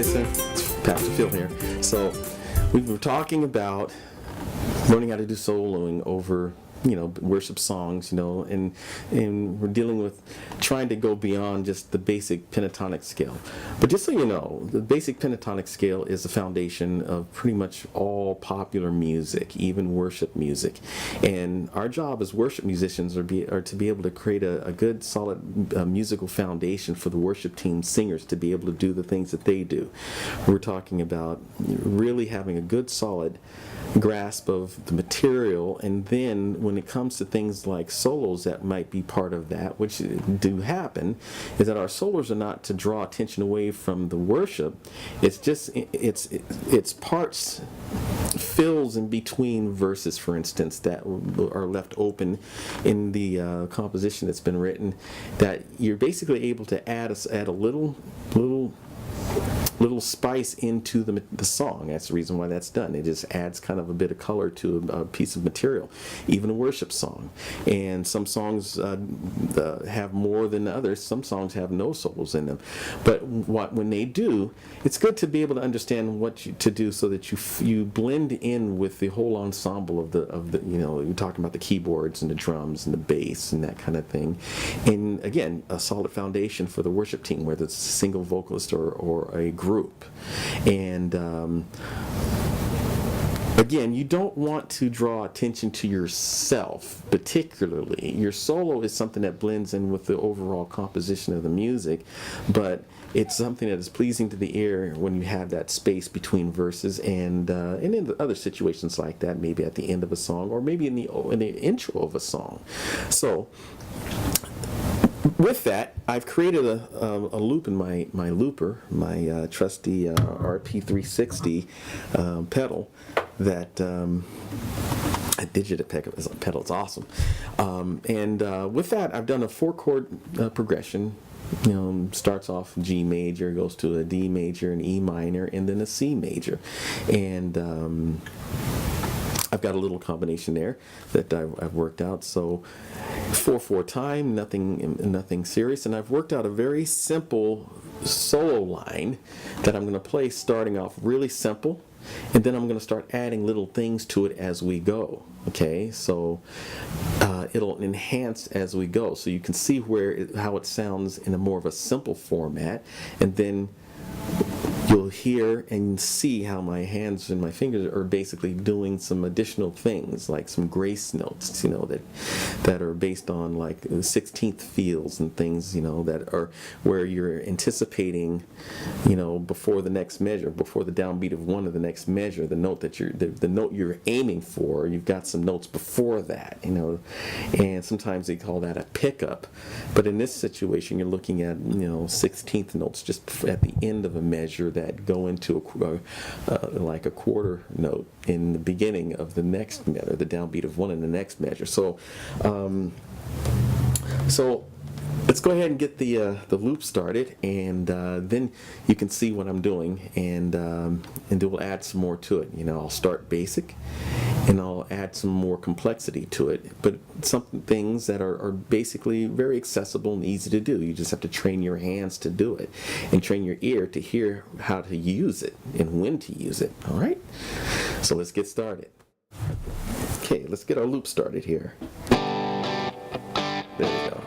Okay, so it's Pastor Phil here. So we were talking about learning how to do soloing over, worship songs, and we're dealing with trying to go beyond just the basic pentatonic scale. But just so you know, the basic pentatonic scale is the foundation of pretty much all popular music, even worship music. And our job as worship musicians are to be able to create a good, solid musical foundation for the worship team singers to be able to do the things that they do. We're talking about really having a good, solid grasp of the material, and then when it comes to things like solos that might be part of that, which do happen, is that our solos are not to draw attention away from the worship. It's just it's parts, fills in between verses, for instance, that are left open in the composition that's been written, that you're basically able to add a little spice into the song. That's the reason why that's done. It just adds kind of a bit of color to a piece of material, even a worship song. And some songs have more than others. Some songs have no solos in them. But when they do, it's good to be able to understand what to do so that you blend in with the whole ensemble of the you're talking about the keyboards and the drums and the bass and that kind of thing. And again, a solid foundation for the worship team, whether it's a single vocalist or a group. And again, you don't want to draw attention to yourself particularly. Your solo is something that blends in with the overall composition of the music, but it's something that is pleasing to the ear when you have that space between verses, and in other situations like that, maybe at the end of a song, or maybe in the intro of a song. So with that, I've created a loop in my looper, my trusty RP360 pedal that a Digitech pedal. It's awesome. And with that, I've done a 4-chord progression. Starts off G major, goes to a D major, an E minor, and then a C major. And I've got a little combination there that I've worked out. So 4/4 time, nothing serious, and I've worked out a very simple solo line that I'm going to play starting off really simple, and then I'm going to start adding little things to it as we go. Okay, so it'll enhance as we go, so you can see how it sounds in a more of a simple format, and then you'll hear and see how my hands and my fingers are basically doing some additional things, like some grace notes, that are based on like 16th feels and things, that are where you're anticipating, before the next measure, before the downbeat of one of the next measure, the note that the note you're aiming for, you've got some notes before that, and sometimes they call that a pickup, but in this situation you're looking at 16th notes just at the end of a measure that go into like a quarter note in the beginning of the next measure, the downbeat of one in the next measure. So let's go ahead and get the loop started, and then you can see what I'm doing, and we'll add some more to it. I'll start basic, and I'll add some more complexity to it, but some things that are basically very accessible and easy to do. You just have to train your hands to do it, and train your ear to hear how to use it and when to use it. All right, so let's get started. Okay, let's get our loop started here. There we go.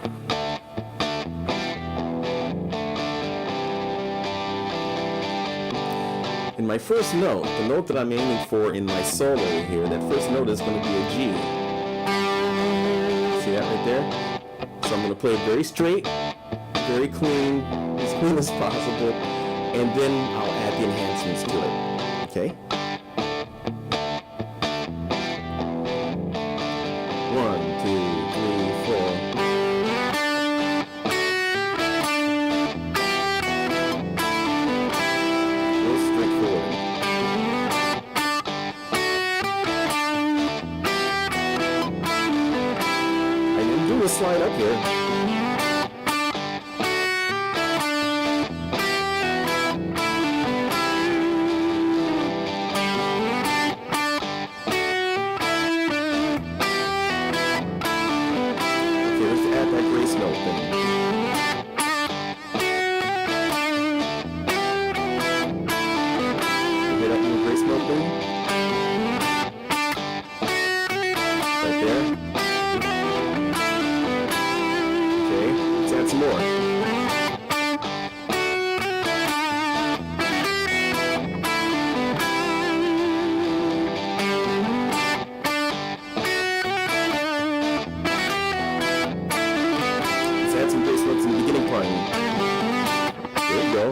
In my first note, the note that I'm aiming for in my solo here, that first note is going to be a G. See that right there? So I'm going to play it very straight, very clean as possible, and then I'll add the enhancements to it. Okay? 1, 2, 3, 4. Slide up here. Okay, let's add that grace note then. add some more. Let's add some bass notes in the beginning part. There you go.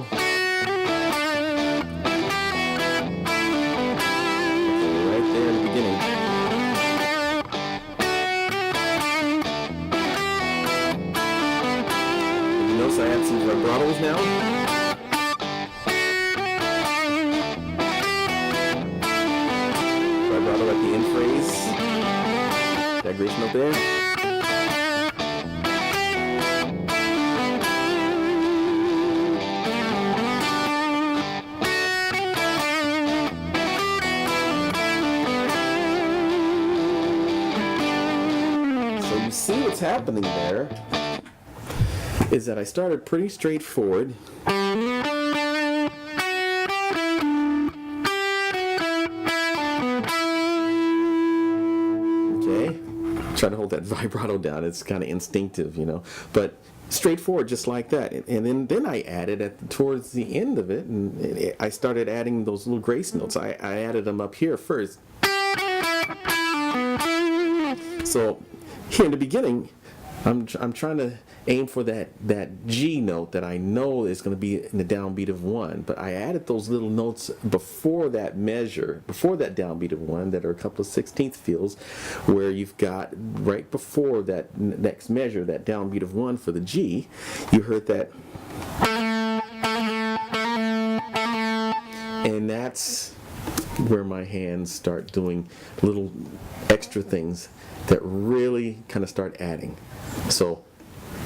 Okay, right there in the beginning. Notice I add some vibratos now. Vibrato at the end phrase. That grace note there. So you see what's happening there is that I started pretty straightforward. Okay, try to hold that vibrato down. It's kind of instinctive, you know, but straightforward, just like that. And then I added towards the end of it, and I started adding those little grace notes. I added them up here first. So here in the beginning, I'm trying to aim for that G note that I know is going to be in the downbeat of 1, but I added those little notes before that measure, before that downbeat of 1, that are a couple of 16th feels, where you've got right before that next measure, that downbeat of 1 for the G, you heard that, and that's where my hands start doing little extra things that really kind of start adding. So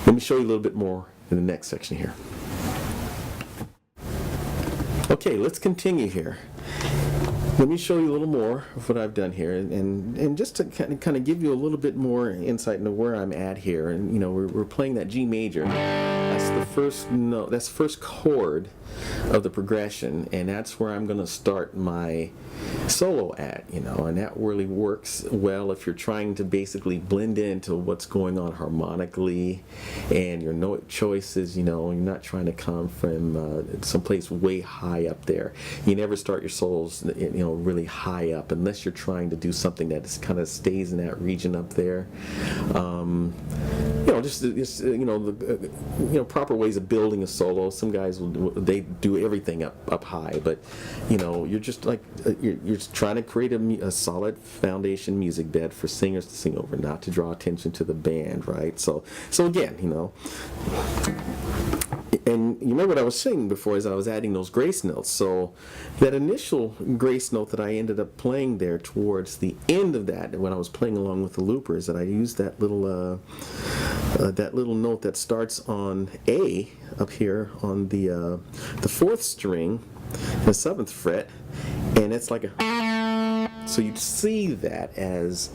let me show you a little bit more in the next section here. Okay, let's continue here. Let me show you a little more of what I've done here, and just to kind of give you a little bit more insight into where I'm at here. And you know, we're playing that G major. That's the first note. That's the first chord of the progression, and that's where I'm going to start my solo at. You know, and that really works well if you're trying to basically blend into what's going on harmonically, and your note choices. You know, you're not trying to come from someplace way high up there. You never start your solos, you know, really high up unless you're trying to do something that kind of stays in that region up there. You know, just you know, the proper ways of building a solo. Some guys they do everything up high, but you know, you're just like you're just trying to create a solid foundation music bed for singers to sing over, not to draw attention to the band, right? So again, you know. And you remember what I was saying before is I was adding those grace notes. So that initial grace note that I ended up playing there towards the end of that, when I was playing along with the loopers, that I used that little note that starts on A up here on the 4th string, the 7th fret, and it's like a. So you'd see that as,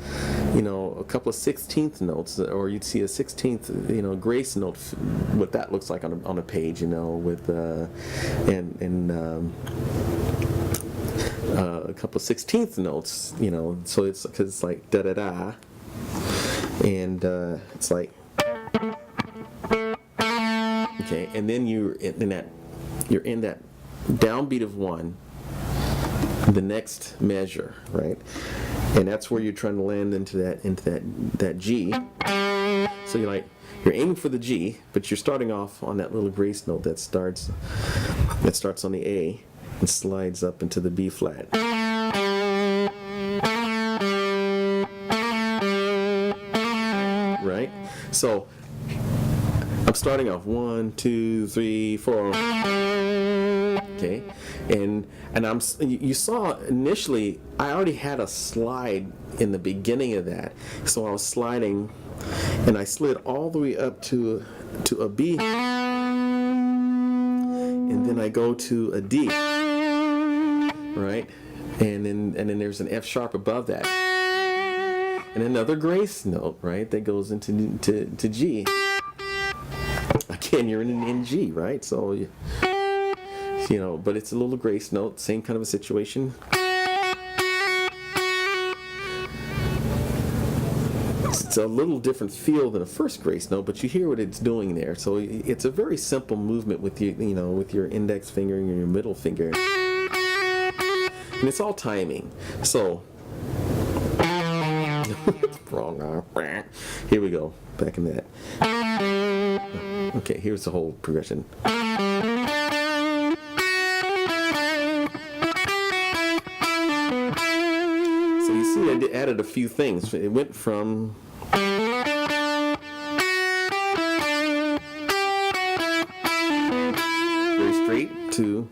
you know, a couple of 16th notes, or you'd see a 16th, you know, grace note, what that looks like on a page, you know, with a couple of 16th notes, you know. So it's because it's like da da da, and it's like okay, and then you're in that downbeat of 1. The next measure, right? And that's where you're trying to land into that G. So you're aiming for the G, but you're starting off on that little grace note that starts on the A and slides up into the B flat. Right? So I'm starting off 1, 2, 3, 4. Okay, and you saw initially I already had a slide in the beginning of that, so I was sliding, and I slid all the way up to a B, and then I go to a D, right, and then there's an F sharp above that, and another grace note, right, that goes into to G. Again, you're in G, right? So you know, but it's a little grace note, same kind of a situation. it's a little different feel than a first grace note, but you hear what it's doing there. So it's a very simple movement with with your index finger and your middle finger, and it's all timing. So wrong. Here we go. Back in that. Okay, here's the whole progression. So you see, I added a few things. It went from very straight to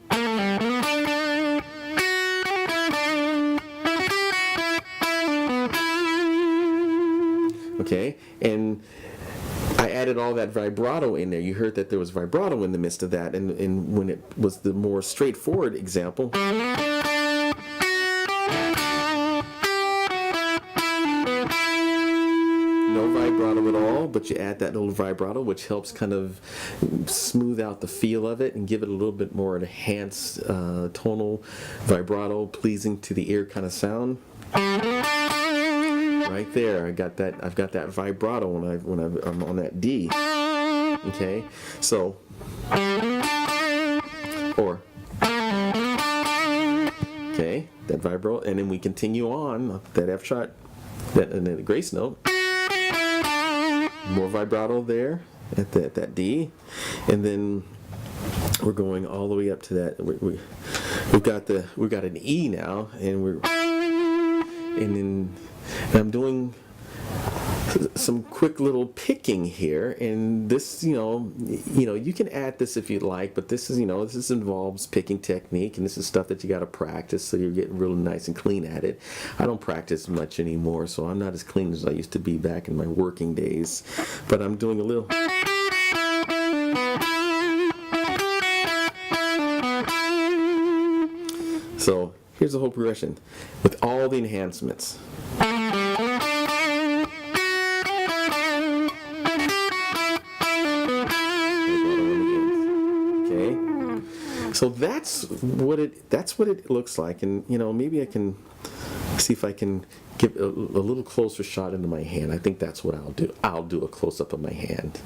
okay, and I added all that vibrato in there. You heard that there was vibrato in the midst of that, and when it was the more straightforward example, no vibrato at all, but you add that little vibrato, which helps kind of smooth out the feel of it and give it a little bit more enhanced tonal vibrato, pleasing to the ear kind of sound. Right there, I've got that vibrato when I'm on that D. Okay, so okay, that vibrato, and then we continue on that F sharp, and then the grace note. More vibrato there at that D, and then we're going all the way up to that. We've got an E now, and I'm doing some quick little picking here, and this, you can add this if you'd like, but this involves picking technique, and this is stuff that you got to practice, so you're getting really nice and clean at it. I don't practice much anymore, so I'm not as clean as I used to be back in my working days, but I'm doing a little. So here's the whole progression with all the enhancements. Okay, so that's what it looks like, and maybe I can see if I can give a little closer shot into my hand. I think that's what I'll do. I'll do a close up of my hand.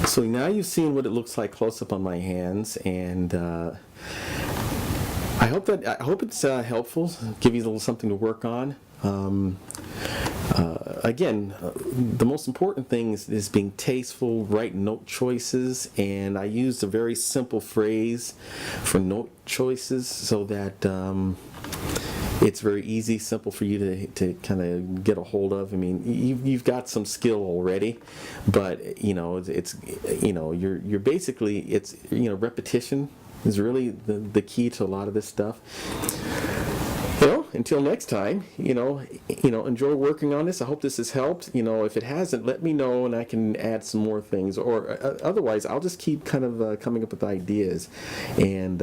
So now you've seen what it looks like close up on my hands, and I hope it's helpful. Give you a little something to work on. Again, the most important thing is being tasteful, right note choices, and I used a very simple phrase for note choices so that it's very easy, simple for you to kind of get a hold of. I mean, you've got some skill already, but it's you're basically, it's repetition is really the key to a lot of this stuff. Until next time, enjoy working on this. I hope this has helped. If it hasn't, let me know and I can add some more things. Or otherwise, I'll just keep kind of coming up with ideas and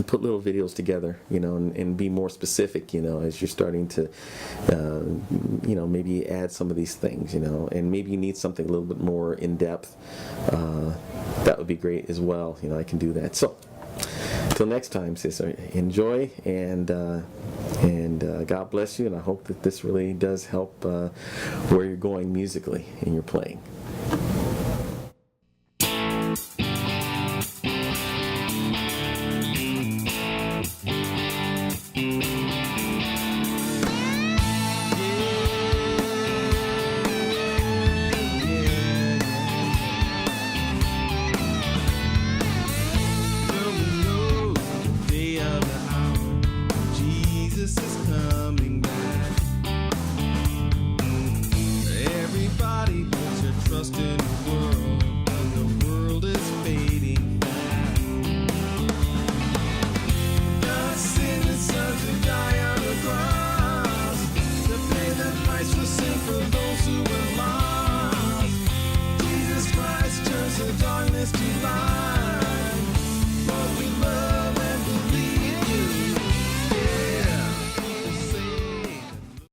put little videos together, and be more specific, as you're starting to, maybe add some of these things, and maybe you need something a little bit more in depth. That would be great as well. I can do that. So. Till next time, sister, enjoy, and God bless you, and I hope that this really does help where you're going musically in your playing. Darkness to light.